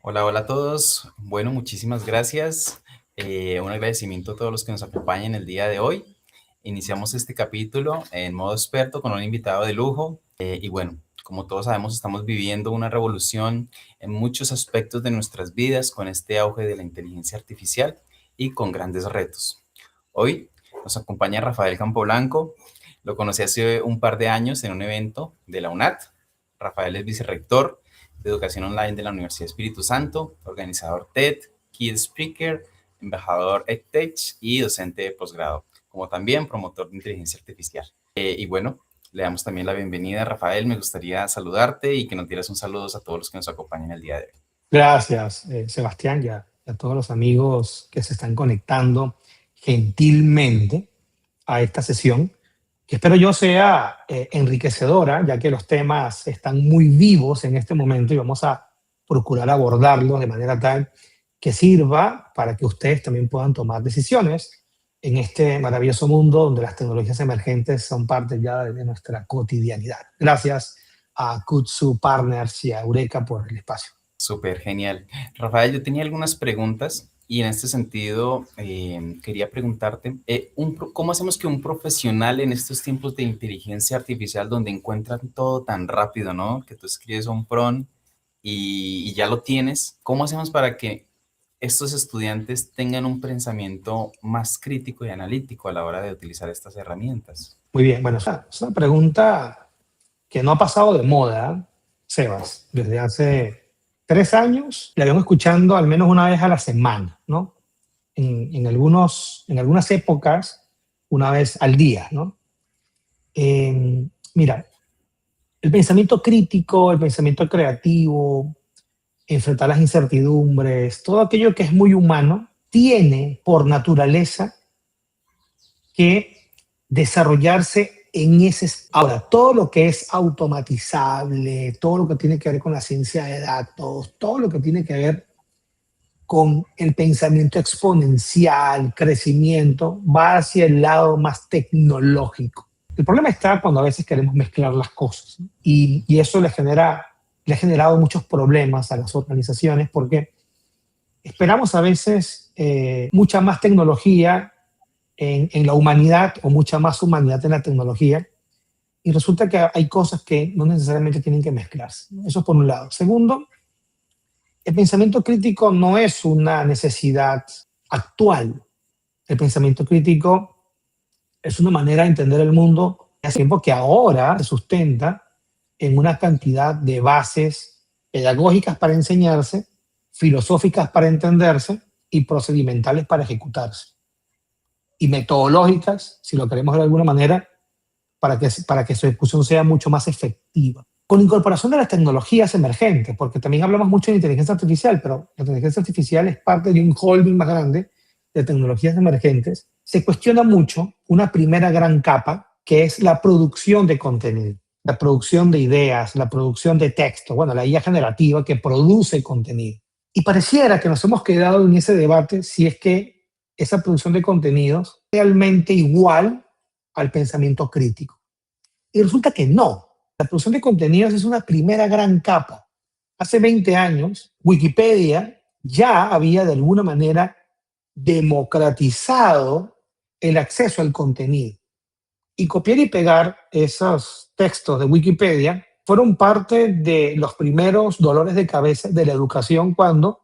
Hola, hola a todos. Bueno, muchísimas gracias. Un agradecimiento a todos los que nos acompañan el día de hoy. Iniciamos este capítulo en modo experto con un invitado de lujo. Y bueno, como todos sabemos, estamos viviendo una revolución en muchos aspectos de nuestras vidas con este auge de la inteligencia artificial y con grandes retos. Hoy nos acompaña Rafael Campoblanco. Lo conocí hace un par de años en un evento de la UNAT. Rafael es vicerrector de Educación Online de la Universidad Espíritu Santo, organizador TED, Key Speaker, embajador EdTech y docente de posgrado, como también promotor de inteligencia artificial. Y bueno, le damos también la bienvenida a Rafael. Me gustaría saludarte y que nos dieras un saludo a todos los que nos acompañan el día de hoy. Gracias, Sebastián, y a todos los amigos que se están conectando gentilmente a esta sesión, que espero yo sea enriquecedora, ya que los temas están muy vivos en este momento y vamos a procurar abordarlos de manera tal que sirva para que ustedes también puedan tomar decisiones en este maravilloso mundo donde las tecnologías emergentes son parte ya de nuestra cotidianidad. Gracias a Kutsu Partners y a Eureka por el espacio. Súper genial. Rafael, yo tenía algunas preguntas y en este sentido quería preguntarte, ¿cómo hacemos que un profesional en estos tiempos de inteligencia artificial donde encuentran todo tan rápido, ¿no? Que tú escribes un prompt y ya lo tienes, ¿cómo hacemos para que estos estudiantes tengan un pensamiento más crítico y analítico a la hora de utilizar estas herramientas? Muy bien, bueno, es una pregunta que no ha pasado de moda, Sebas. Desde hace 3 años la vengo escuchando al menos una vez a la semana, ¿no? En algunas épocas, una vez al día, ¿no? Mira, el pensamiento crítico, el pensamiento creativo, enfrentar las incertidumbres, todo aquello que es muy humano, tiene por naturaleza que desarrollarse en ese... Ahora, todo lo que es automatizable, todo lo que tiene que ver con la ciencia de datos, todo lo que tiene que ver con el pensamiento exponencial, crecimiento, va hacia el lado más tecnológico. El problema está cuando a veces queremos mezclar las cosas, ¿no? Y eso le ha generado muchos problemas a las organizaciones porque esperamos a veces mucha más tecnología en la humanidad o mucha más humanidad en la tecnología, y resulta que hay cosas que no necesariamente tienen que mezclarse. Eso es por un lado. Segundo, el pensamiento crítico no es una necesidad actual. El pensamiento crítico es una manera de entender el mundo hace tiempo que ahora se sustenta en una cantidad de bases pedagógicas para enseñarse, filosóficas para entenderse y procedimentales para ejecutarse. Y metodológicas, si lo queremos de alguna manera, para que su ejecución sea mucho más efectiva. Con incorporación de las tecnologías emergentes, porque también hablamos mucho de inteligencia artificial, pero la inteligencia artificial es parte de un holding más grande de tecnologías emergentes, se cuestiona mucho una primera gran capa, que es la producción de contenido, la producción de ideas, la producción de texto, bueno, la IA generativa que produce contenido. Y pareciera que nos hemos quedado en ese debate si es que esa producción de contenidos es realmente igual al pensamiento crítico. Y resulta que no. La producción de contenidos es una primera gran capa. Hace 20 años, Wikipedia ya había de alguna manera democratizado el acceso al contenido. Y copiar y pegar esos textos de Wikipedia fueron parte de los primeros dolores de cabeza de la educación cuando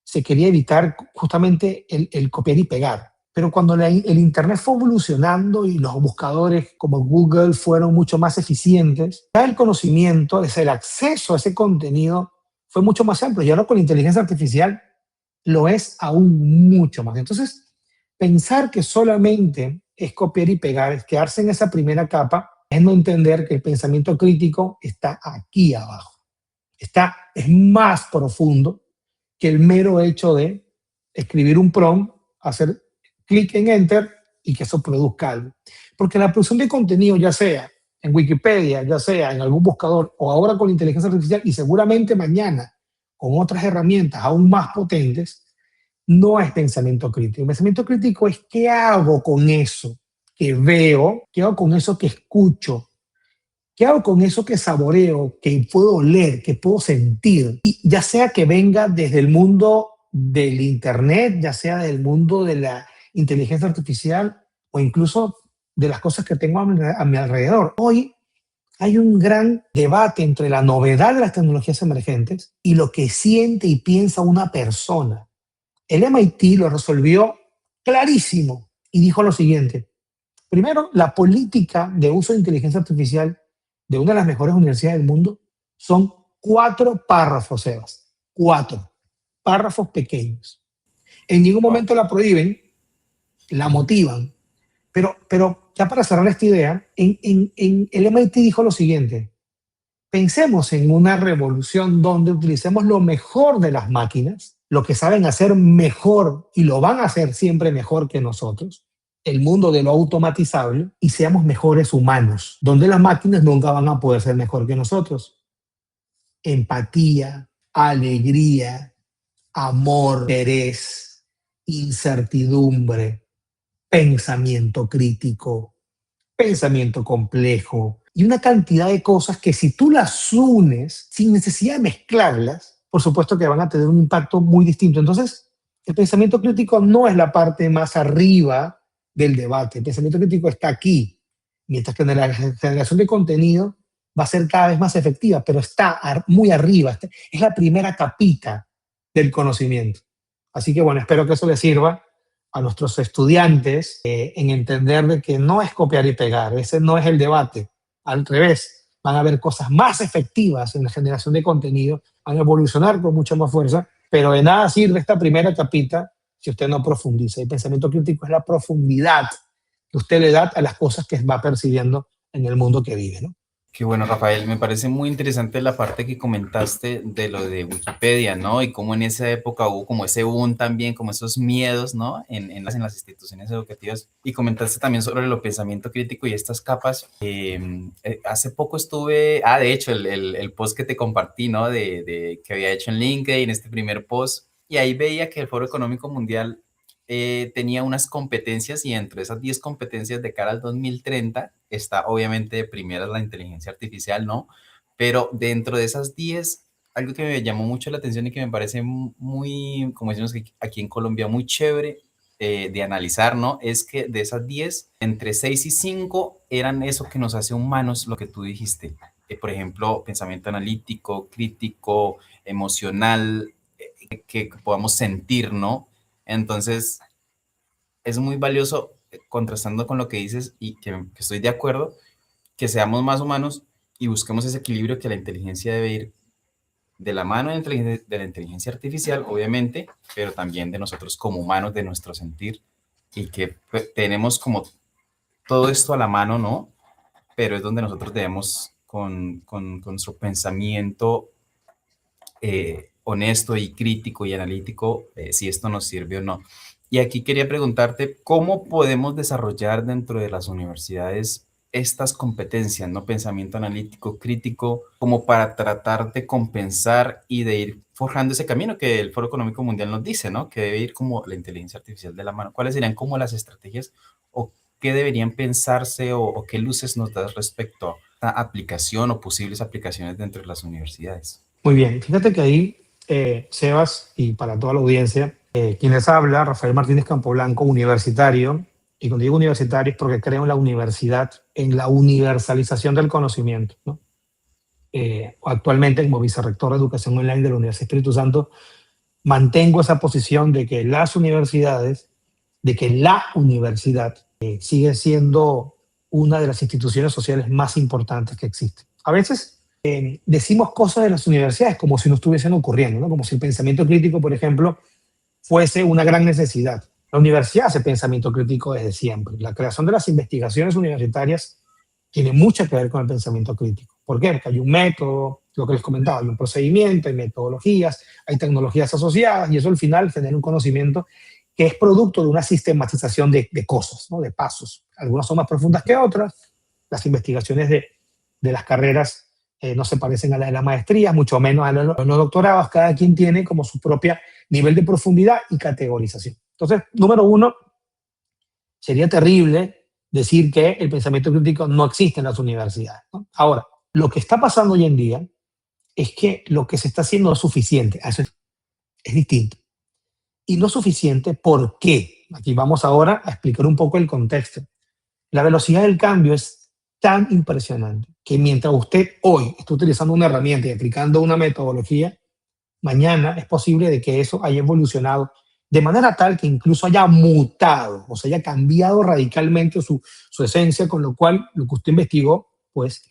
se quería evitar justamente el copiar y pegar. Pero cuando el Internet fue evolucionando y los buscadores como Google fueron mucho más eficientes, ya el conocimiento, el acceso a ese contenido fue mucho más amplio. Y ahora con la inteligencia artificial lo es aún mucho más. Entonces, pensar que solamente es copiar y pegar, es quedarse en esa primera capa, es no entender que el pensamiento crítico está aquí abajo. Es más profundo que el mero hecho de escribir un prompt, hacer clic en Enter y que eso produzca algo. Porque la producción de contenido, ya sea en Wikipedia, ya sea en algún buscador o ahora con la inteligencia artificial y seguramente mañana con otras herramientas aún más potentes, no es pensamiento crítico. El pensamiento crítico es qué hago con eso que veo, qué hago con eso que escucho, ¿Qué hago con eso que saboreo, que puedo oler, que puedo sentir? Y ya sea que venga desde el mundo del Internet, ya sea del mundo de la inteligencia artificial o incluso de las cosas que tengo a mi alrededor. Hoy hay un gran debate entre la novedad de las tecnologías emergentes y lo que siente y piensa una persona. El MIT lo resolvió clarísimo y dijo lo siguiente. Primero, la política de uso de inteligencia artificial de una de las mejores universidades del mundo son 4 párrafos, Sebas. 4 párrafos pequeños. En ningún Wow. momento la prohíben, la motivan. Pero ya para cerrar esta idea, en el MIT dijo lo siguiente. Pensemos en una revolución donde utilicemos lo mejor de las máquinas, lo que saben hacer mejor y lo van a hacer siempre mejor que nosotros, el mundo de lo automatizable, y seamos mejores humanos, donde las máquinas nunca van a poder ser mejor que nosotros. Empatía, alegría, amor, interés, incertidumbre, pensamiento crítico, pensamiento complejo y una cantidad de cosas que si tú las unes sin necesidad de mezclarlas, por supuesto que van a tener un impacto muy distinto. Entonces, el pensamiento crítico no es la parte más arriba del debate. El pensamiento crítico está aquí, mientras que la generación de contenido va a ser cada vez más efectiva, pero está muy arriba. Es la primera capita del conocimiento. Así que bueno, espero que eso les sirva a nuestros estudiantes en entender de que no es copiar y pegar, ese no es el debate. Al revés, van a haber cosas más efectivas en la generación de contenido, van a evolucionar con mucha más fuerza, pero de nada sirve esta primera capita si usted no profundiza. El pensamiento crítico es la profundidad que usted le da a las cosas que va percibiendo en el mundo que vive, ¿no? Qué bueno, Rafael. Me parece muy interesante la parte que comentaste de lo de Wikipedia, ¿no? Y cómo en esa época hubo como ese boom también, como esos miedos, ¿no? En las instituciones educativas. Y comentaste también sobre el pensamiento crítico y estas capas. Hace poco estuve, de hecho, el post que te compartí, ¿no? Que había hecho en LinkedIn, este primer post. Y ahí veía que el Foro Económico Mundial tenía unas competencias y entre esas 10 competencias de cara al 2030 está obviamente de primera la inteligencia artificial, ¿no? Pero dentro de esas 10, algo que me llamó mucho la atención y que me parece muy, como decimos aquí en Colombia, muy chévere de analizar, ¿no? Es que de esas 10, entre 6 y 5 eran eso que nos hace humanos, lo que tú dijiste. Por ejemplo, pensamiento analítico, crítico, emocional, que podamos sentir, ¿no? Entonces, es muy valioso, contrastando con lo que dices y que estoy de acuerdo, que seamos más humanos y busquemos ese equilibrio que la inteligencia debe ir de la mano de la inteligencia artificial, obviamente, pero también de nosotros como humanos, de nuestro sentir, y que pues, tenemos como todo esto a la mano, ¿no? Pero es donde nosotros debemos, con nuestro pensamiento honesto y crítico y analítico, si esto nos sirve o no. Y aquí quería preguntarte, ¿cómo podemos desarrollar dentro de las universidades estas competencias, ¿no? Pensamiento analítico, crítico, como para tratar de compensar y de ir forjando ese camino que el Foro Económico Mundial nos dice, ¿no? Que debe ir como la inteligencia artificial de la mano. ¿Cuáles serían como las estrategias o qué deberían pensarse o qué luces nos das respecto a aplicación o posibles aplicaciones dentro de las universidades? Muy bien, fíjate que ahí, Sebas, y para toda la audiencia, quien les habla, Rafael Martínez Campoblanco, universitario, y cuando digo universitario es porque creo en la universidad, en la universalización del conocimiento, ¿no? Actualmente, como vicerrector de Educación Online de la Universidad Espíritu Santo, mantengo esa posición de que las universidades, de que la universidad sigue siendo una de las instituciones sociales más importantes que existen. A veces decimos cosas de las universidades como si no estuviesen ocurriendo, ¿no? Como si el pensamiento crítico, por ejemplo, fuese una gran necesidad. La universidad hace pensamiento crítico desde siempre. La creación de las investigaciones universitarias tiene mucho que ver con el pensamiento crítico. ¿Por qué? Porque hay un método, lo que les comentaba, hay un procedimiento, hay metodologías, hay tecnologías asociadas y eso al final genera un conocimiento que es producto de una sistematización de cosas, ¿no? De pasos. Algunas son más profundas que otras. Las investigaciones de las carreras no se parecen a las de las maestrías, mucho menos a los doctorados. Cada quien tiene como su propia nivel de profundidad y categorización. Entonces, número uno, sería terrible decir que el pensamiento crítico no existe en las universidades, ¿no? Ahora, Lo que está pasando hoy en día es que lo que se está haciendo no es suficiente. Eso es distinto. Y no es suficiente, ¿por qué? Aquí vamos ahora a explicar un poco el contexto. La velocidad del cambio es tan impresionante que mientras usted hoy está utilizando una herramienta y aplicando una metodología, mañana es posible de que eso haya evolucionado de manera tal que incluso haya mutado, o sea, haya cambiado radicalmente su esencia, con lo cual lo que usted investigó, pues,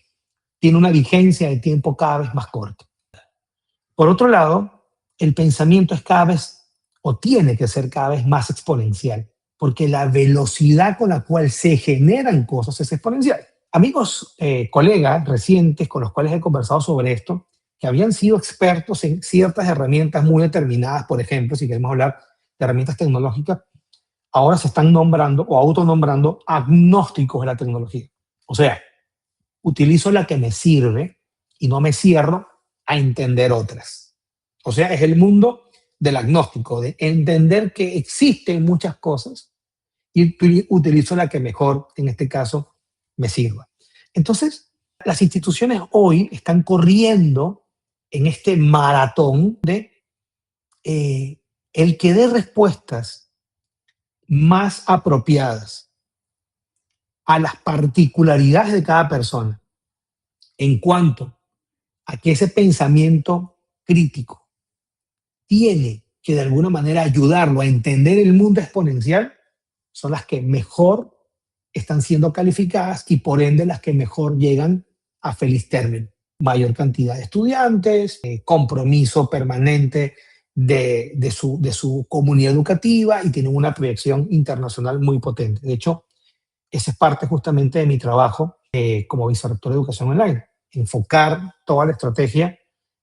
tiene una vigencia de tiempo cada vez más corta. Por otro lado, el pensamiento es cada vez, o tiene que ser cada vez más exponencial, porque la velocidad con la cual se generan cosas es exponencial. Amigos, colegas recientes con los cuales he conversado sobre esto, que habían sido expertos en ciertas herramientas muy determinadas, por ejemplo, si queremos hablar de herramientas tecnológicas, ahora se están nombrando o autonombrando agnósticos de la tecnología. O sea, utilizo la que me sirve y no me cierro a entender otras. O sea, es el mundo del agnóstico, de entender que existen muchas cosas y utilizo la que mejor, en este caso, me sirva. Entonces, las instituciones hoy están corriendo en este maratón de el que dé respuestas más apropiadas a las particularidades de cada persona en cuanto a que ese pensamiento crítico tiene que de alguna manera ayudarlo a entender el mundo exponencial, son las que mejor están siendo calificadas y por ende las que mejor llegan a feliz término. Mayor cantidad de estudiantes, compromiso permanente de su comunidad educativa y tienen una proyección internacional muy potente. De hecho, esa es parte justamente de mi trabajo como vicerrector de educación online, enfocar toda la estrategia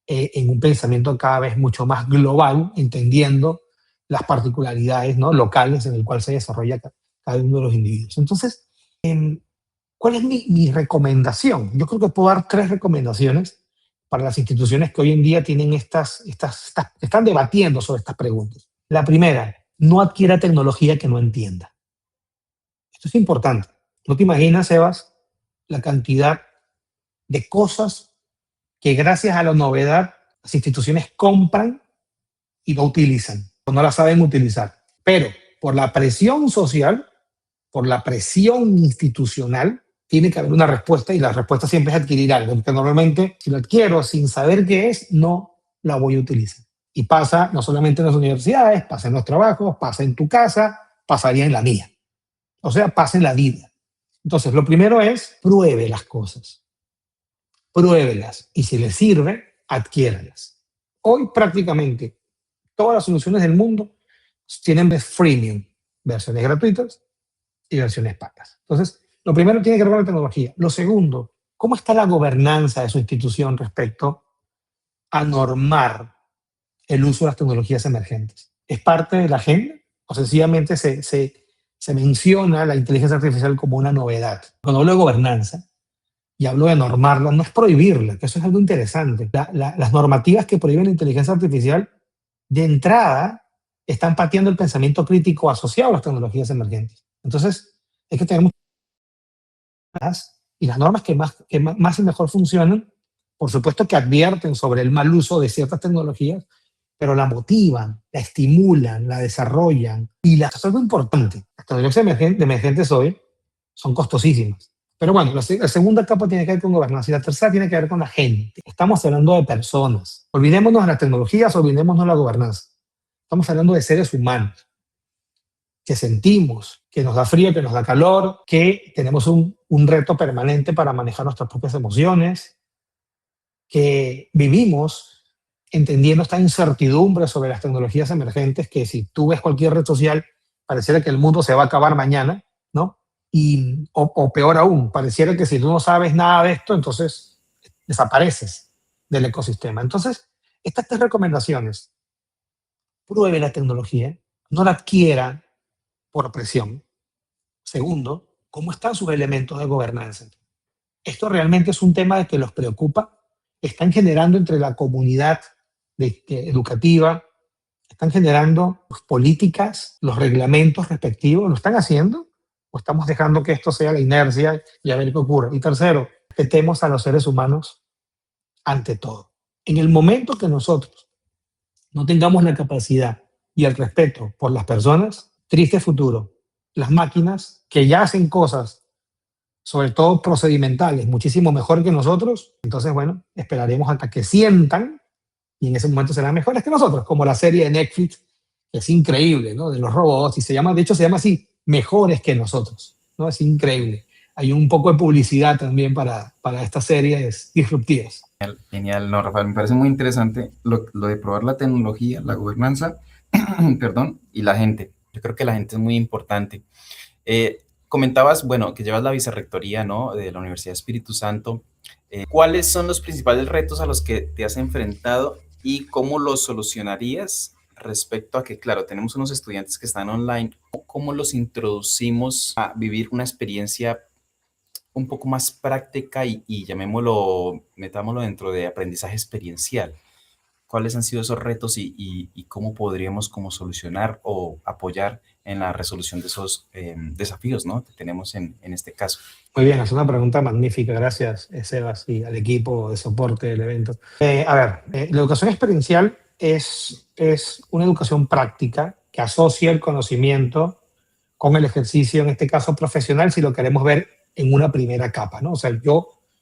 en un pensamiento cada vez mucho más global, entendiendo las particularidades, ¿no?, locales en el cual se desarrolla cada uno de los individuos. Entonces, ¿cuál es mi recomendación? Yo creo que puedo dar 3 recomendaciones para las instituciones que hoy en día tienen están debatiendo sobre estas preguntas. La primera, no adquiera tecnología que no entienda. Esto es importante. No te imaginas, Sebas, la cantidad de cosas que gracias a la novedad las instituciones compran y no utilizan, o no la saben utilizar. Pero por la presión social, por la presión institucional, tiene que haber una respuesta y la respuesta siempre es adquirir algo, porque normalmente si lo adquiero sin saber qué es, no la voy a utilizar. Y pasa no solamente en las universidades, pasa en los trabajos, pasa en tu casa, pasaría en la mía. O sea, pasa en la vida. Entonces, lo primero es pruebe las cosas. Pruébelas y si les sirve, adquiéralas. Hoy prácticamente todas las soluciones del mundo tienen freemium, versiones gratuitas y versiones pagas. Entonces, lo primero tiene que ver con la tecnología. Lo segundo, ¿cómo está la gobernanza de su institución respecto a normar el uso de las tecnologías emergentes? ¿Es parte de la agenda o sencillamente se menciona la inteligencia artificial como una novedad? Cuando hablo de gobernanza y hablo de normarla, no es prohibirla, que eso es algo interesante. Las normativas que prohíben la inteligencia artificial, de entrada, están pateando el pensamiento crítico asociado a las tecnologías emergentes. Entonces, hay que tener muchas, y las normas que más y mejor funcionan, por supuesto que advierten sobre el mal uso de ciertas tecnologías, pero la motivan, la estimulan, la desarrollan. Y es algo importante. Las tecnologías emergentes hoy son costosísimas. Pero bueno, la segunda capa tiene que ver con gobernanza y la tercera tiene que ver con la gente. Estamos hablando de personas. Olvidémonos de las tecnologías, olvidémonos de la gobernanza. Estamos hablando de seres humanos que sentimos, que nos da frío, que nos da calor, que tenemos un reto permanente para manejar nuestras propias emociones, que vivimos entendiendo esta incertidumbre sobre las tecnologías emergentes, que si tú ves cualquier red social, pareciera que el mundo se va a acabar mañana, ¿no? O peor aún, pareciera que si tú no sabes nada de esto, entonces desapareces del ecosistema. Entonces, estas 3 recomendaciones: pruebe la tecnología, no la adquiera por presión. Segundo, ¿cómo están sus elementos de gobernanza? Esto realmente es un tema de que los preocupa. Están generando entre la comunidad educativa, están generando políticas, los reglamentos respectivos, ¿lo están haciendo? ¿O estamos dejando que esto sea la inercia y a ver qué ocurre? Y tercero, respetemos a los seres humanos ante todo. En el momento que nosotros no tengamos la capacidad y el respeto por las personas, triste futuro. Las máquinas que ya hacen cosas, sobre todo procedimentales, muchísimo mejor que nosotros, entonces, bueno, esperaremos hasta que sientan y en ese momento serán mejores que nosotros, como la serie de Netflix, que es increíble, ¿no? De los robots, y se llama, de hecho se llama así, mejores que nosotros, ¿no? Es increíble. Hay un poco de publicidad también para estas series disruptivas. Genial, no, Rafael, me parece muy interesante lo de probar la tecnología, la gobernanza, perdón, y la gente. Yo creo que la gente es muy importante. Comentabas, bueno, que llevas la vicerrectoría, ¿no? De la Universidad Espíritu Santo. ¿Cuáles son los principales retos a los que te has enfrentado y cómo los solucionarías respecto a que, claro, tenemos unos estudiantes que están online? ¿Cómo los introducimos a vivir una experiencia un poco más práctica y llamémoslo, metámoslo dentro de aprendizaje experiencial? ¿Cuáles han sido esos retos y cómo podríamos como solucionar o apoyar en la resolución de esos desafíos, ¿no? Que tenemos en este caso? Muy bien, es una pregunta magnífica. Gracias, Sebas, y al equipo de soporte del evento. La educación experiencial es una educación práctica que asocia el conocimiento con el ejercicio, en este caso profesional, si lo queremos ver en una primera capa, ¿no? O sea,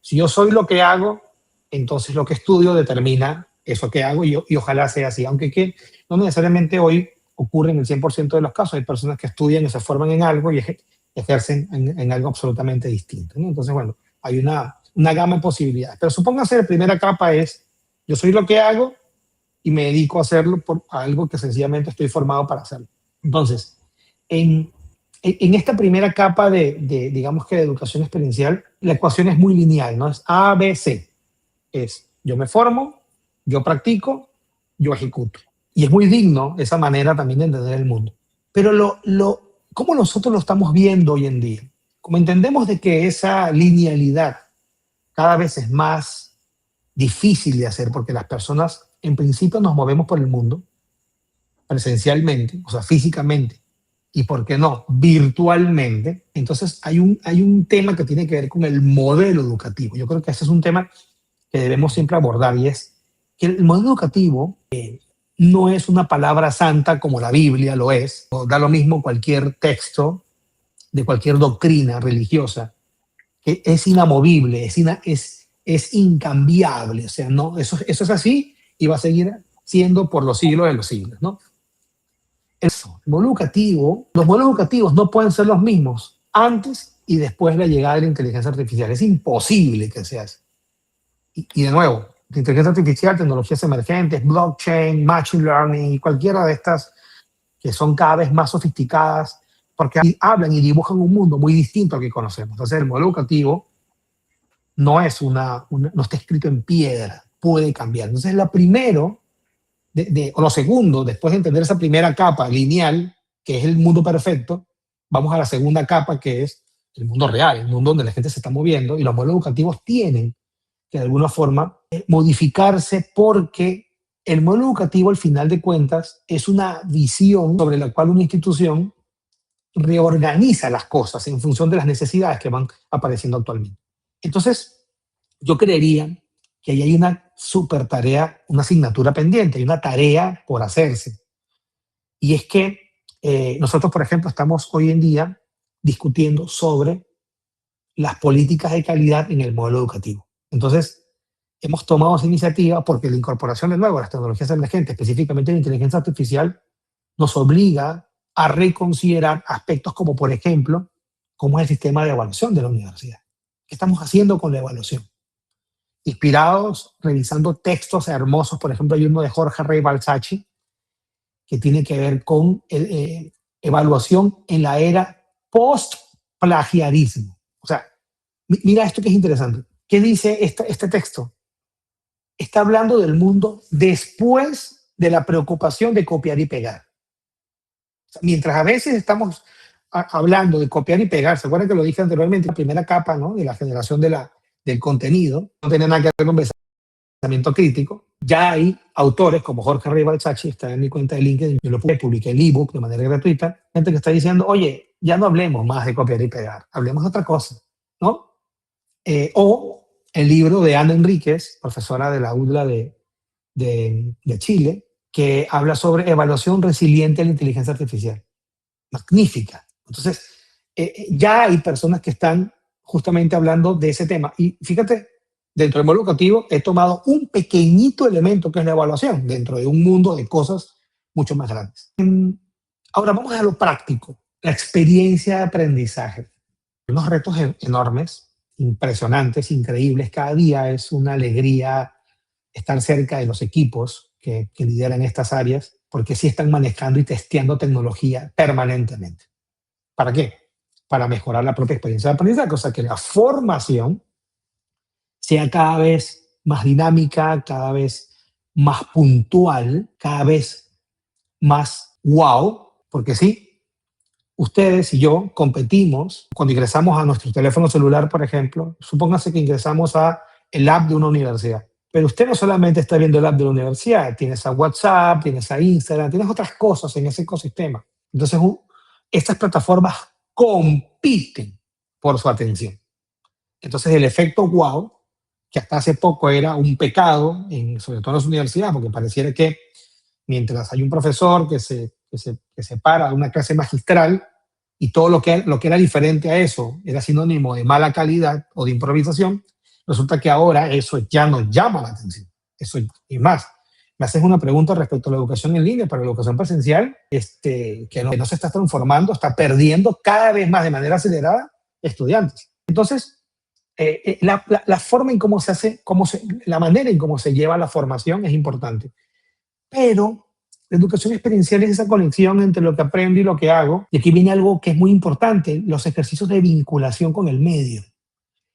si yo soy lo que hago, entonces lo que estudio determina eso que hago y ojalá sea así, aunque que no necesariamente hoy ocurre en el 100% de los casos. Hay personas que estudian y se forman en algo y ejercen en algo absolutamente distinto, ¿no? Entonces, bueno, hay una gama de posibilidades. Pero supóngase la primera capa es, yo soy lo que hago y me dedico a hacerlo por algo que sencillamente estoy formado para hacerlo. Entonces, en esta primera capa digamos que de educación experiencial, la ecuación es muy lineal, ¿no? Es A, B, C. Es yo me formo, yo practico, yo ejecuto. Y es muy digno esa manera también de entender el mundo. Pero ¿cómo nosotros lo estamos viendo hoy en día? Como entendemos de que esa linealidad cada vez es más difícil de hacer porque las personas en principio nos movemos por el mundo presencialmente, o sea, físicamente, y por qué no, virtualmente. Entonces hay un tema que tiene que ver con el modelo educativo. Yo creo que ese es un tema que debemos siempre abordar y es que el modelo educativo no es una palabra santa como la Biblia lo es, o da lo mismo cualquier texto de cualquier doctrina religiosa, que es inamovible, es incambiable, o sea, no, eso es así y va a seguir siendo por los siglos de los siglos, ¿no? Eso, el modelo educativo, los modelos educativos no pueden ser los mismos antes y después de la llegada de la inteligencia artificial, es imposible que sea así. Y de nuevo, la inteligencia artificial, tecnologías emergentes, blockchain, machine learning y cualquiera de estas que son cada vez más sofisticadas porque hablan y dibujan un mundo muy distinto al que conocemos. Entonces, el modelo educativo no está escrito en piedra, puede cambiar. Entonces, o lo segundo, después de entender esa primera capa lineal, que es el mundo perfecto, vamos a la segunda capa, que es el mundo real, el mundo donde la gente se está moviendo, y los modelos educativos tienen que de alguna forma modificarse porque el modelo educativo, al final de cuentas, es una visión sobre la cual una institución reorganiza las cosas en función de las necesidades que van apareciendo actualmente. Entonces, yo creería que ahí hay una super tarea, una asignatura pendiente, hay una tarea por hacerse. Y es que nosotros, por ejemplo, estamos hoy en día discutiendo sobre las políticas de calidad en el modelo educativo. Entonces, hemos tomado esa iniciativa porque la incorporación de nuevo a las tecnologías emergentes, específicamente la inteligencia artificial, nos obliga a reconsiderar aspectos como, por ejemplo, cómo es el sistema de evaluación de la universidad. ¿Qué estamos haciendo con la evaluación? Inspirados, revisando textos hermosos, por ejemplo, hay uno de Jorge Rey Balsacchi, que tiene que ver con evaluación en la era post-plagiarismo. O sea, mira esto que es interesante. ¿Qué dice este texto? Está hablando del mundo después de la preocupación de copiar y pegar. O sea, mientras a veces estamos hablando de copiar y pegar, ¿se acuerdan que lo dije anteriormente? La primera capa, ¿no?, de la generación del contenido, no tiene nada que ver con pensamiento crítico. Ya hay autores como Jorge Rey Balsacchi, está en mi cuenta de LinkedIn, yo lo publiqué el ebook de manera gratuita, gente que está diciendo, oye, ya no hablemos más de copiar y pegar, hablemos de otra cosa, ¿no? O el libro de Ana Enríquez, profesora de la UDLA de Chile, que habla sobre evaluación resiliente de la inteligencia artificial. Magnífica. Entonces, ya hay personas que están justamente hablando de ese tema. Y fíjate, dentro del mundo educativo he tomado un pequeñito elemento que es la evaluación, dentro de un mundo de cosas mucho más grandes. Ahora vamos a lo práctico, la experiencia de aprendizaje. Unos retos enormes, impresionantes, increíbles. Cada día es una alegría estar cerca de los equipos que lideran estas áreas, porque sí están manejando y testeando tecnología permanentemente. ¿Para qué? Para mejorar la propia experiencia de aprendizaje, o sea, que la formación sea cada vez más dinámica, cada vez más puntual, cada vez más wow, porque sí, ustedes y yo competimos cuando ingresamos a nuestro teléfono celular, por ejemplo. Supóngase que ingresamos a el app de una universidad. Pero usted no solamente está viendo el app de la universidad, tienes a WhatsApp, tienes a Instagram, tienes otras cosas en ese ecosistema. Entonces, estas plataformas compiten por su atención. Entonces, el efecto wow, que hasta hace poco era un pecado, sobre todo en las universidades, porque pareciera que mientras hay un profesor que se para de una clase magistral y todo lo que era diferente a eso era sinónimo de mala calidad o de improvisación, resulta que ahora eso ya nos llama la atención. Eso, y más, me haces una pregunta respecto a la educación en línea, pero la educación presencial, que no se está transformando, está perdiendo cada vez más de manera acelerada estudiantes. Entonces, la forma en cómo se hace, la manera en cómo se lleva la formación es importante. Pero la educación experiencial es esa conexión entre lo que aprendo y lo que hago. Y aquí viene algo que es muy importante, los ejercicios de vinculación con el medio,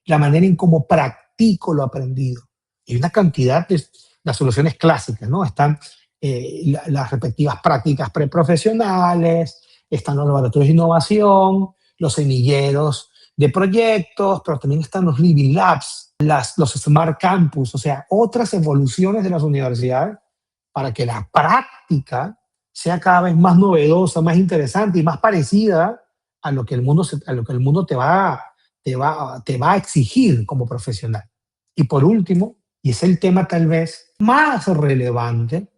la manera en cómo practico lo aprendido. Hay una cantidad de las soluciones clásicas, ¿no? Están las respectivas prácticas preprofesionales, están los laboratorios de innovación, los semilleros de proyectos, pero también están los Living Labs, los Smart Campus, o sea, otras evoluciones de las universidades para que la práctica sea cada vez más novedosa, más interesante y más parecida a lo que el mundo te va a exigir como profesional. Y por último, y es el tema tal vez más relevante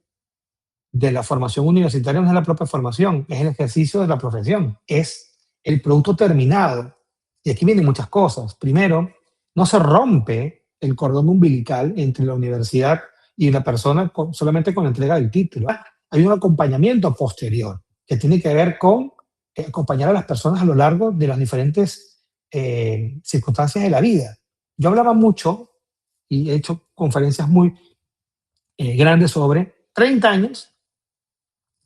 de la formación universitaria, no es la propia formación, es el ejercicio de la profesión, es el producto terminado. Y aquí vienen muchas cosas. Primero, no se rompe el cordón umbilical entre la universidad y una persona solamente con la entrega del título. Hay un acompañamiento posterior que tiene que ver con acompañar a las personas a lo largo de las diferentes circunstancias de la vida. Yo hablaba mucho y he hecho conferencias muy grandes sobre 30 años.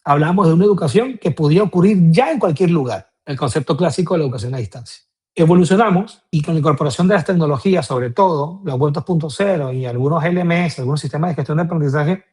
Hablamos de una educación que podía ocurrir ya en cualquier lugar, el concepto clásico de la educación a distancia. Evolucionamos y con la incorporación de las tecnologías, sobre todo la web 2.0 y algunos LMS, algunos sistemas de gestión de aprendizaje,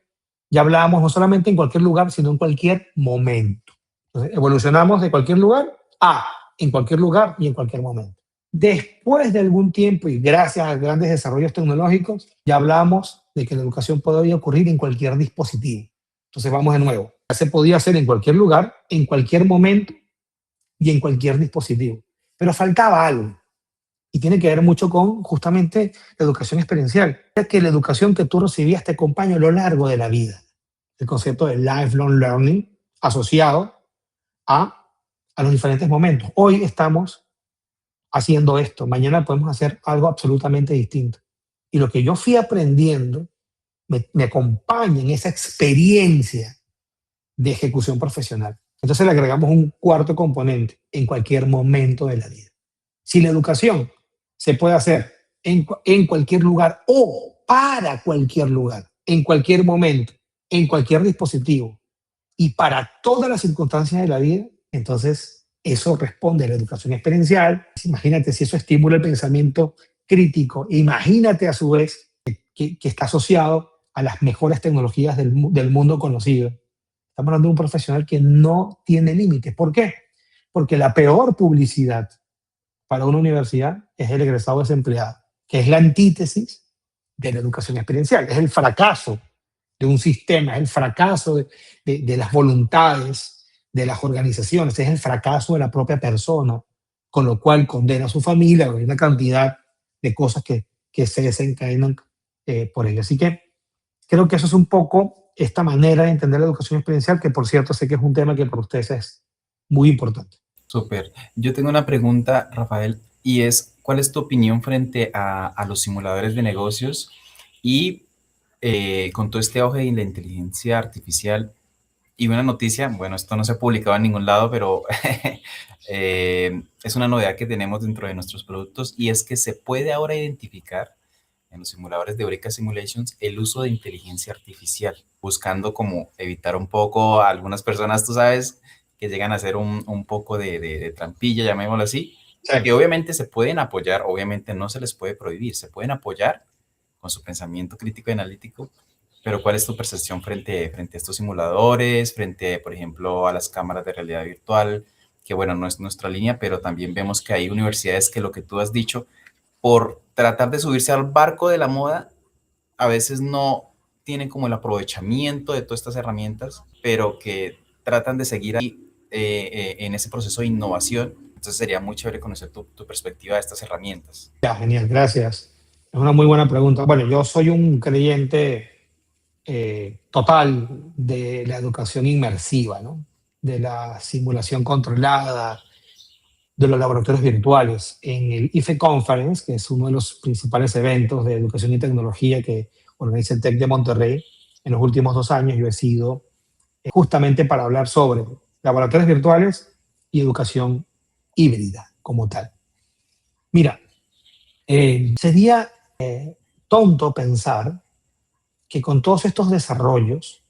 ya hablábamos no solamente en cualquier lugar, sino en cualquier momento. Entonces, evolucionamos de cualquier lugar a en cualquier lugar y en cualquier momento. Después de algún tiempo y gracias a grandes desarrollos tecnológicos, ya hablamos de que la educación podía ocurrir en cualquier dispositivo. Entonces vamos de nuevo. Ya se podía hacer en cualquier lugar, en cualquier momento y en cualquier dispositivo. Pero faltaba algo. Y tiene que ver mucho con justamente la educación experiencial. Ya que la educación que tú recibías te acompaña a lo largo de la vida. El concepto de lifelong learning asociado a los diferentes momentos. Hoy estamos haciendo esto, mañana podemos hacer algo absolutamente distinto. Y lo que yo fui aprendiendo me acompaña en esa experiencia de ejecución profesional. Entonces le agregamos un cuarto componente en cualquier momento de la vida. Si la educación se puede hacer en cualquier lugar o para cualquier lugar, en cualquier momento, en cualquier dispositivo y para todas las circunstancias de la vida, entonces eso responde a la educación experiencial. Imagínate si eso estimula el pensamiento crítico. Imagínate a su vez que está asociado a las mejores tecnologías del mundo conocido. Estamos hablando de un profesional que no tiene límites. ¿Por qué? Porque la peor publicidad para una universidad es el egresado desempleado, que es la antítesis de la educación experiencial. Es el fracaso de un sistema, es el fracaso de las voluntades de las organizaciones, es el fracaso de la propia persona, con lo cual condena a su familia, hay una cantidad de cosas que que se desencadenan por ello. Así que creo que eso es un poco esta manera de entender la educación experiencial, que por cierto sé que es un tema que para ustedes es muy importante. Súper. Yo tengo una pregunta, Rafael, y es, ¿cuál es tu opinión frente a los simuladores de negocios y con todo este auge de la inteligencia artificial? Y una noticia, bueno, esto no se ha publicado en ningún lado, pero es una novedad que tenemos dentro de nuestros productos y es que se puede ahora identificar en los simuladores de Eureka Simulations el uso de inteligencia artificial, buscando como evitar un poco a algunas personas, tú sabes, que llegan a hacer un poco de trampilla, llamémoslo así, Sí. que obviamente se pueden apoyar, obviamente no se les puede prohibir, se pueden apoyar con su pensamiento crítico y analítico, pero ¿cuál es tu percepción frente a estos simuladores, frente, por ejemplo, a las cámaras de realidad virtual? Que bueno, no es nuestra línea, pero también vemos que hay universidades que lo que tú has dicho, por tratar de subirse al barco de la moda, a veces no tienen como el aprovechamiento de todas estas herramientas, pero que tratan de seguir ahí en ese proceso de innovación. Entonces sería muy chévere conocer tu perspectiva de estas herramientas. Ya, genial, gracias. Es una muy buena pregunta. Bueno, yo soy un creyente total de la educación inmersiva, ¿no? De la simulación controlada, de los laboratorios virtuales. En el IFE Conference, que es uno de los principales eventos de educación y tecnología que organiza el TEC de Monterrey, en los últimos 2 años yo he sido justamente para hablar sobre laboratorios virtuales y educación híbrida como tal. Mira, sería tonto pensar que con todos estos desarrollos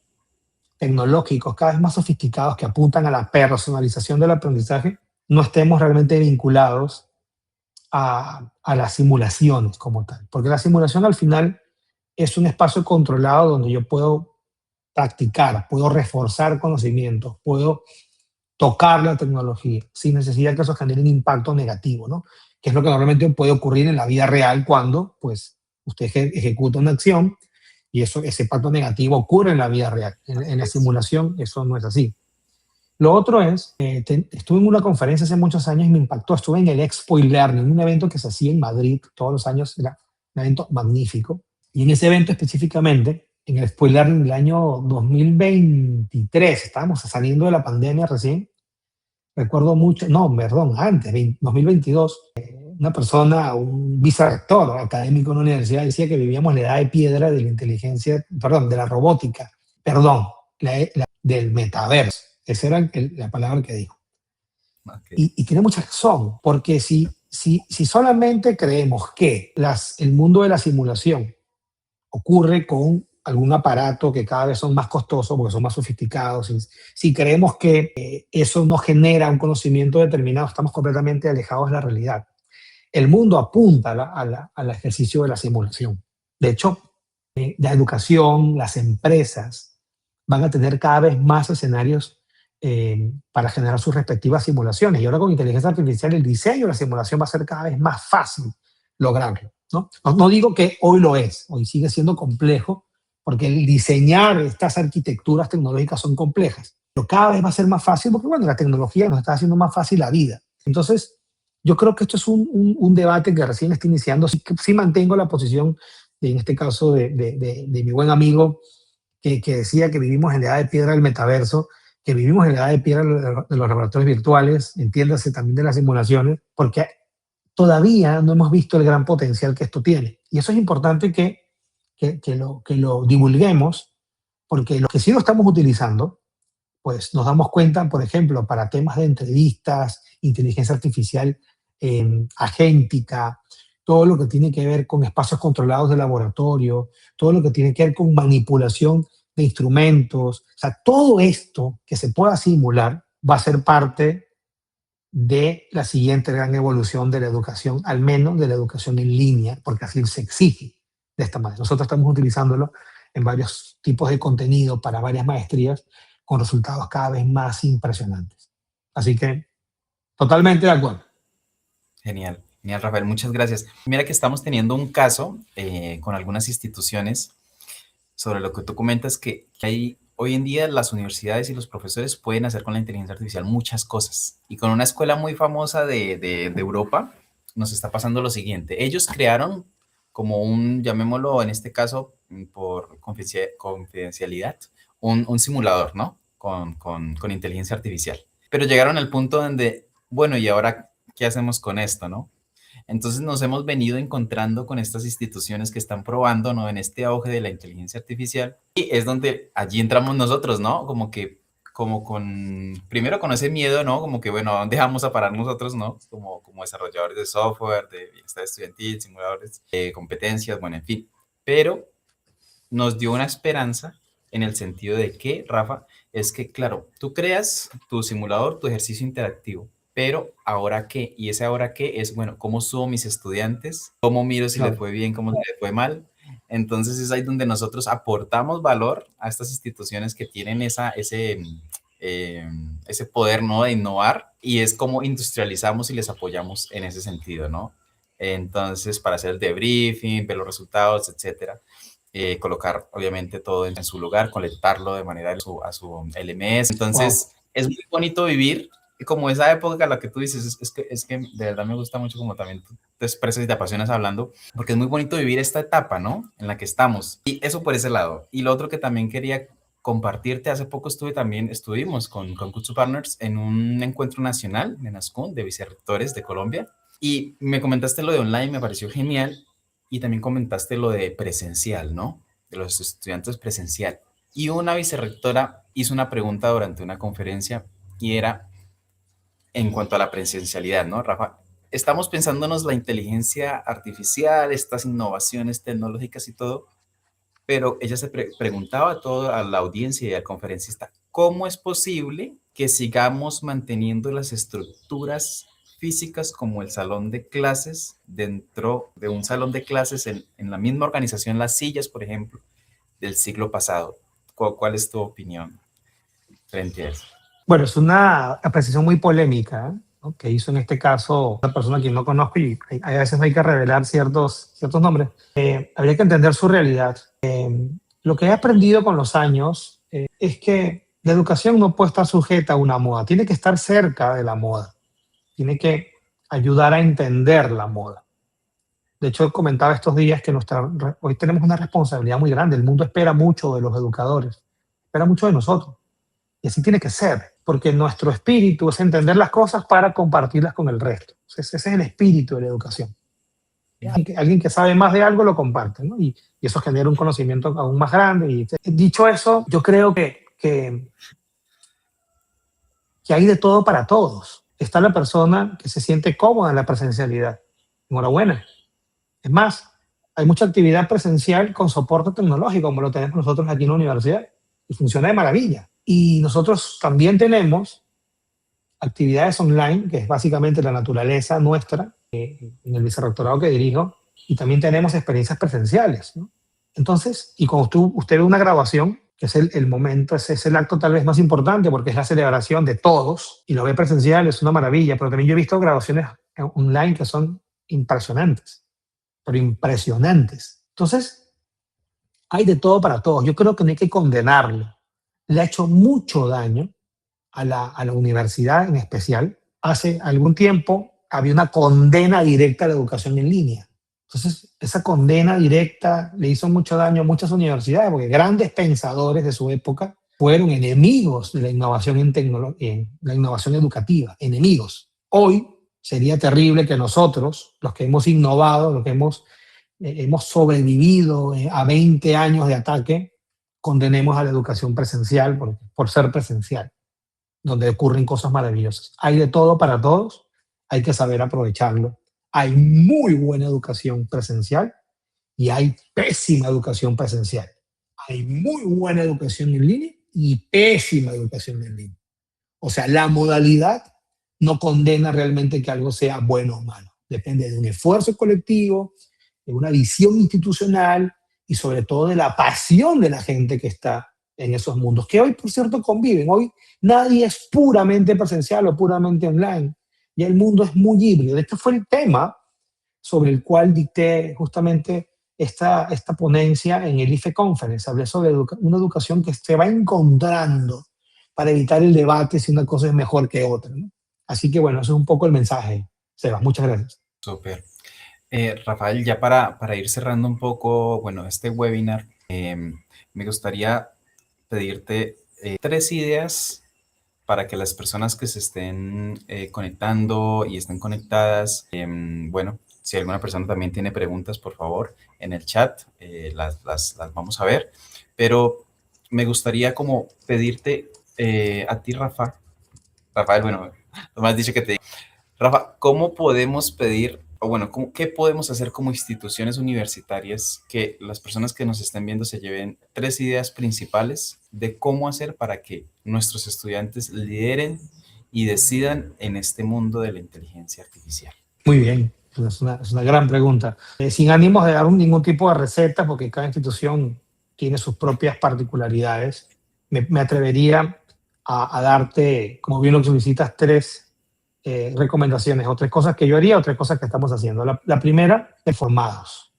tecnológicos cada vez más sofisticados que apuntan a la personalización del aprendizaje, no estemos realmente vinculados a las simulaciones como tal. Porque la simulación al final es un espacio controlado donde yo puedo practicar, puedo reforzar conocimientos, puedo tocar la tecnología sin necesidad que eso genere un impacto negativo, ¿no? Que es lo que normalmente puede ocurrir en la vida real cuando, pues, usted ejecuta una acción y ese impacto negativo ocurre en la vida real. En la simulación eso no es así. Lo otro es, estuve en una conferencia hace muchos años y me impactó, estuve en el Expo y Learning, un evento que se hacía en Madrid todos los años, era un evento magnífico, y en ese evento específicamente, en el Expo y Learning del año 2023, estábamos saliendo de la pandemia recién, recuerdo mucho, no, perdón, antes, 2022, una persona, un vicerrector académico en una universidad decía que vivíamos la edad de piedra de la inteligencia, perdón, de la robótica, perdón, del metaverso. Esa era la palabra que dijo. Okay. Y tiene mucha razón, porque si solamente creemos que el mundo de la simulación ocurre con algún aparato que cada vez son más costosos porque son más sofisticados, si creemos que eso no genera un conocimiento determinado, estamos completamente alejados de la realidad. El mundo apunta al ejercicio de la simulación. De hecho, la educación, las empresas van a tener cada vez más escenarios para generar sus respectivas simulaciones. Y ahora con inteligencia artificial el diseño de la simulación va a ser cada vez más fácil lograrlo. No digo que hoy lo es, hoy sigue siendo complejo, porque el diseñar estas arquitecturas tecnológicas son complejas, pero cada vez va a ser más fácil porque, bueno, la tecnología nos está haciendo más fácil la vida. Entonces, yo creo que esto es un debate que recién está iniciando. Sí mantengo la posición, en este caso, de mi buen amigo que decía que vivimos en la edad de piedra del metaverso, que vivimos en la edad de piedra de los laboratorios virtuales, entiéndase también de las simulaciones, porque todavía no hemos visto el gran potencial que esto tiene. Y eso es importante que lo divulguemos, porque los que sí lo estamos utilizando, pues nos damos cuenta, por ejemplo, para temas de entrevistas, inteligencia artificial agéntica, todo lo que tiene que ver con espacios controlados de laboratorio, todo lo que tiene que ver con manipulación de instrumentos, o sea, todo esto que se pueda simular va a ser parte de la siguiente gran evolución de la educación, al menos de la educación en línea, porque así se exige de esta manera. Nosotros estamos utilizándolo en varios tipos de contenido para varias maestrías con resultados cada vez más impresionantes. Así que totalmente de acuerdo. Genial, genial, Rafael, muchas gracias. Mira que estamos teniendo un caso con algunas instituciones sobre lo que tú comentas, que hay hoy en día las universidades y los profesores pueden hacer con la inteligencia artificial muchas cosas. Y con una escuela muy famosa de Europa nos está pasando lo siguiente. Ellos crearon como un, llamémoslo en este caso, por confidencialidad, un simulador, ¿no? Con inteligencia artificial. Pero llegaron al punto donde, bueno, ¿y ahora qué hacemos con esto, no? Entonces nos hemos venido encontrando con estas instituciones que están probando, ¿no? En este auge de la inteligencia artificial. Y es donde allí entramos nosotros, ¿no? Como que, como con, primero con ese miedo, ¿no? Como que, bueno, ¿a dónde vamos a parar nosotros, ¿no? Como desarrolladores de software, de bienestar estudiantil, simuladores, competencias, bueno, en fin. Pero nos dio una esperanza en el sentido de que, Rafa, es que, claro, tú creas tu simulador, tu ejercicio interactivo, pero ¿ahora qué? Y ese ahora qué es, bueno, ¿cómo subo mis estudiantes? ¿Cómo miro si les Claro. fue bien, cómo si les fue mal? Entonces es ahí donde nosotros aportamos valor a estas instituciones que tienen eh, ese poder, ¿no? De innovar, y es como industrializamos y les apoyamos en ese sentido, ¿no? Entonces, para hacer el debriefing, ver los resultados, etcétera, colocar obviamente todo en su lugar, conectarlo de manera a su LMS. Wow. Entonces, es muy bonito vivir como esa época, la que tú dices, es que de verdad me gusta mucho como también tú te expresas y te apasionas hablando, porque es muy bonito vivir esta etapa, ¿no? En la que estamos. Y eso por ese lado. Y lo otro que también quería compartirte, hace poco estuvimos con Kutsu Partners en un encuentro nacional en Ascun de vicerrectores de Colombia, y me comentaste lo de online, me pareció genial, y también comentaste lo de presencial, ¿no? De los estudiantes presencial. Y una vicerrectora hizo una pregunta durante una conferencia y era en cuanto a la presencialidad, ¿no, Rafa? Estamos pensándonos la inteligencia artificial, estas innovaciones tecnológicas y todo, pero ella se preguntaba a toda la audiencia y al conferencista, ¿cómo es posible que sigamos manteniendo las estructuras físicas como el salón de clases dentro de un salón de clases en la misma organización, las sillas, por ejemplo, del siglo pasado? ¿Cuál es tu opinión frente a eso? Bueno, es una apreciación muy polémica, ¿no? Que hizo en este caso una persona que no conozco y a veces hay que revelar ciertos nombres. Habría que entender su realidad. Lo que he aprendido con los años es que la educación no puede estar sujeta a una moda, tiene que estar cerca de la moda, tiene que ayudar a entender la moda. De hecho, comentaba estos días que hoy tenemos una responsabilidad muy grande, el mundo espera mucho de los educadores, espera mucho de nosotros. Y así tiene que ser, porque nuestro espíritu es entender las cosas para compartirlas con el resto. Ese es el espíritu de la educación. Alguien que sabe más de algo lo comparte, ¿no? Y eso genera un conocimiento aún más grande. Y dicho eso, yo creo que hay de todo para todos. Está la persona que se siente cómoda en la presencialidad. Enhorabuena. Es más, hay mucha actividad presencial con soporte tecnológico, como lo tenemos nosotros aquí en la universidad, y funciona de maravilla. Y nosotros también tenemos actividades online, que es básicamente la naturaleza nuestra, en el vicerrectorado que dirijo, y también tenemos experiencias presenciales, ¿no? Entonces, y cuando usted ve una grabación, que es el momento, ese es el acto tal vez más importante, porque es la celebración de todos, y lo ve presencial, es una maravilla, pero también yo he visto grabaciones online que son impresionantes, pero impresionantes. Entonces, hay de todo para todos. Yo creo que no hay que condenarlo. Le ha hecho mucho daño a la universidad en especial. Hace algún tiempo había una condena directa a la educación en línea. Entonces, esa condena directa le hizo mucho daño a muchas universidades, porque grandes pensadores de su época fueron enemigos de la innovación en la innovación educativa, enemigos. Hoy sería terrible que nosotros, los que hemos innovado, los que hemos sobrevivido a 20 años de ataque, condenemos a la educación presencial por ser presencial, donde ocurren cosas maravillosas. Hay de todo para todos, hay que saber aprovecharlo. Hay muy buena educación presencial y hay pésima educación presencial. Hay muy buena educación en línea y pésima educación en línea. O sea, la modalidad no condena realmente que algo sea bueno o malo. Depende de un esfuerzo colectivo, de una visión institucional y sobre todo de la pasión de la gente que está en esos mundos, que hoy, por cierto, conviven. Hoy nadie es puramente presencial o puramente online. Ya el mundo es muy híbrido. Este fue el tema sobre el cual dicté justamente esta ponencia en el IFE Conference. Hablé sobre una educación que se va encontrando para evitar el debate si una cosa es mejor que otra, ¿no? Así que bueno, ese es un poco el mensaje, Sebas. Muchas gracias. Súper. Rafael, ya para ir cerrando un poco, bueno, este webinar, me gustaría pedirte 3 ideas para que las personas que se estén conectando y estén conectadas, bueno, si alguna persona también tiene preguntas, por favor, en el chat, las vamos a ver, pero me gustaría como pedirte a ti, Rafael, bueno, tú me has dicho que te... Rafa, ¿cómo podemos pedir, o bueno, qué podemos hacer como instituciones universitarias que las personas que nos estén viendo se lleven 3 ideas principales de cómo hacer para que nuestros estudiantes lideren y decidan en este mundo de la inteligencia artificial? Muy bien, es una gran pregunta. Sin ánimos de dar ningún tipo de receta, porque cada institución tiene sus propias particularidades, me atrevería a darte, como bien lo solicitas, tres recomendaciones o tres cosas que yo haría o tres cosas que estamos haciendo. La primera, informados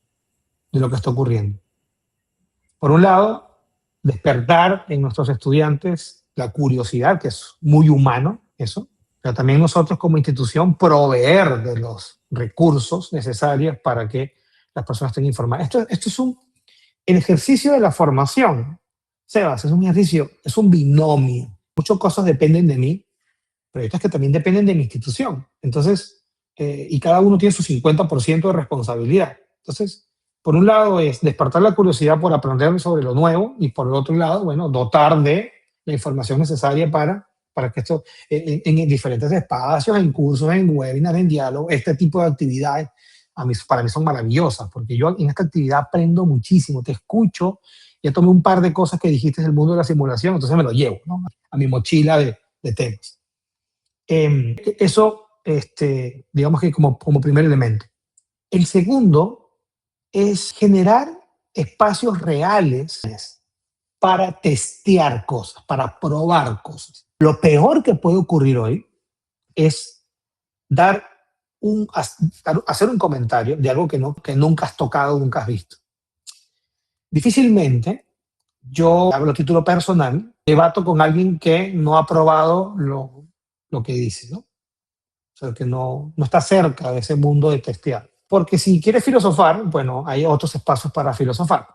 de lo que está ocurriendo. Por un lado, despertar en nuestros estudiantes la curiosidad, que es muy humano eso, pero también nosotros como institución proveer de los recursos necesarios para que las personas estén informadas. Esto es el ejercicio de la formación, Sebas, es un ejercicio, es un binomio. Muchas cosas dependen de mí, pero hay otras que también dependen de mi institución. Entonces, y cada uno tiene su 50% de responsabilidad. Entonces, por un lado es despertar la curiosidad por aprender sobre lo nuevo y por el otro lado, bueno, dotar de la información necesaria para que esto, en diferentes espacios, en cursos, en webinars, en diálogo, este tipo de actividades, para mí son maravillosas, porque yo en esta actividad aprendo muchísimo, te escucho, ya tomé un par de cosas que dijiste del mundo de la simulación, entonces me lo llevo, ¿no?, a mi mochila de temas. Eso, digamos que como primer elemento. El segundo es generar espacios reales para testear cosas, para probar cosas. Lo peor que puede ocurrir hoy es dar hacer un comentario de algo que nunca has tocado, nunca has visto. Difícilmente yo, hablo a título personal, debato con alguien que no ha probado lo que dice, ¿no? O sea, que no está cerca de ese mundo de testear. Porque si quieres filosofar, bueno, hay otros espacios para filosofar.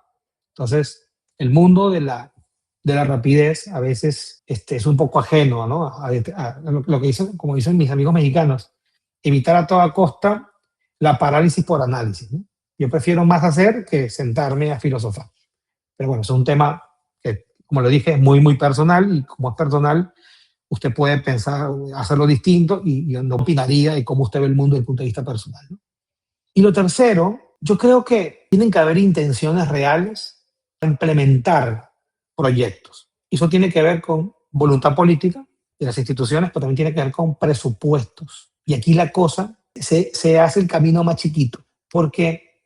Entonces, el mundo de la rapidez a veces es un poco ajeno, ¿no?, a lo que dicen, como dicen mis amigos mexicanos, evitar a toda costa la parálisis por análisis, ¿no? Yo prefiero más hacer que sentarme a filosofar. Pero bueno, es un tema que, como lo dije, es muy, muy personal y como es personal, usted puede pensar, hacerlo distinto y yo no opinaría de cómo usted ve el mundo desde el punto de vista personal, ¿no? Y lo tercero, yo creo que tienen que haber intenciones reales para implementar proyectos. Y eso tiene que ver con voluntad política de las instituciones, pero también tiene que ver con presupuestos. Y aquí la cosa se hace el camino más chiquito, porque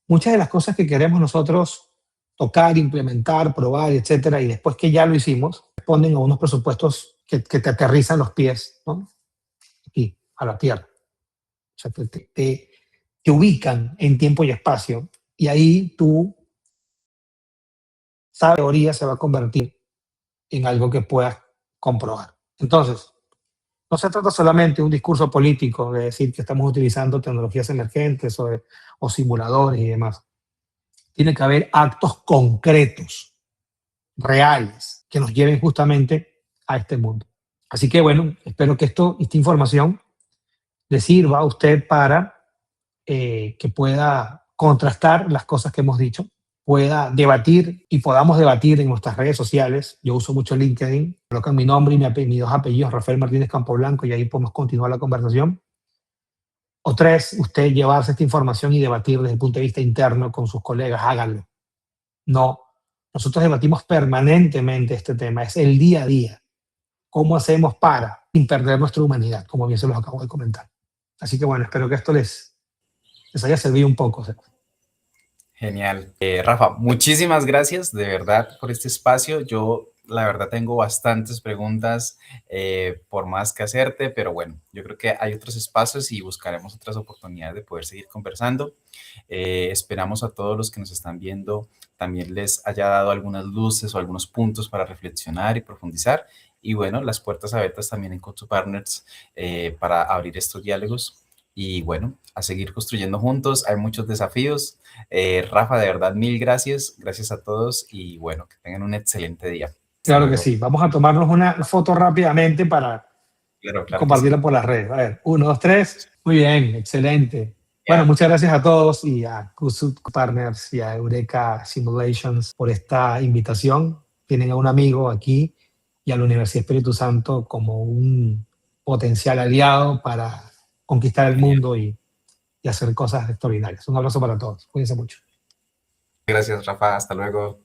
muchas de las cosas que queremos nosotros tocar, implementar, probar, etcétera, y después que ya lo hicimos, responden a unos presupuestos que te aterrizan los pies, ¿no?, aquí, a la tierra. O sea, te ubican en tiempo y espacio, y ahí tú, esa teoría se va a convertir en algo que puedas comprobar. Entonces, no se trata solamente de un discurso político de decir que estamos utilizando tecnologías emergentes o simuladores y demás. Tiene que haber actos concretos, reales, que nos lleven justamente a este mundo. Así que bueno, espero que esta información le sirva a usted para que pueda contrastar las cosas que hemos dicho, pueda debatir y podamos debatir en nuestras redes sociales. Yo uso mucho LinkedIn, colocan mi nombre y mis dos apellidos, Rafael Martínez Campoblanco, y ahí podemos continuar la conversación. O tres, usted llevarse esta información y debatir desde el punto de vista interno con sus colegas, háganlo. No, nosotros debatimos permanentemente este tema, es el día a día. ¿Cómo hacemos para sin perder nuestra humanidad? Como bien se los acabo de comentar. Así que bueno, espero que esto les haya servido un poco. Genial. Rafa, muchísimas gracias de verdad por este espacio. Yo, la verdad, tengo bastantes preguntas por más que hacerte, pero bueno, yo creo que hay otros espacios y buscaremos otras oportunidades de poder seguir conversando. Esperamos a todos los que nos están viendo también les haya dado algunas luces o algunos puntos para reflexionar y profundizar. Y bueno, las puertas abiertas también en Coach Partners para abrir estos diálogos. y bueno, a seguir construyendo juntos. Hay muchos desafíos. Rafa, de verdad, mil gracias. Gracias a todos y bueno, que tengan un excelente día. Hasta Claro que luego. sí. Vamos a tomarnos una foto rápidamente para Claro, claro que sí. compartirla por las redes. A ver, uno, dos, tres. Muy bien, excelente. Bueno, Ya, muchas gracias a todos y a Kusut Partners y a Eureka Simulations por esta invitación. Tienen a un amigo aquí y a la Universidad Espíritu Santo como un potencial aliado para conquistar el genial. mundo y hacer cosas extraordinarias. Un abrazo para todos. Cuídense mucho. Gracias, Rafa. Hasta luego.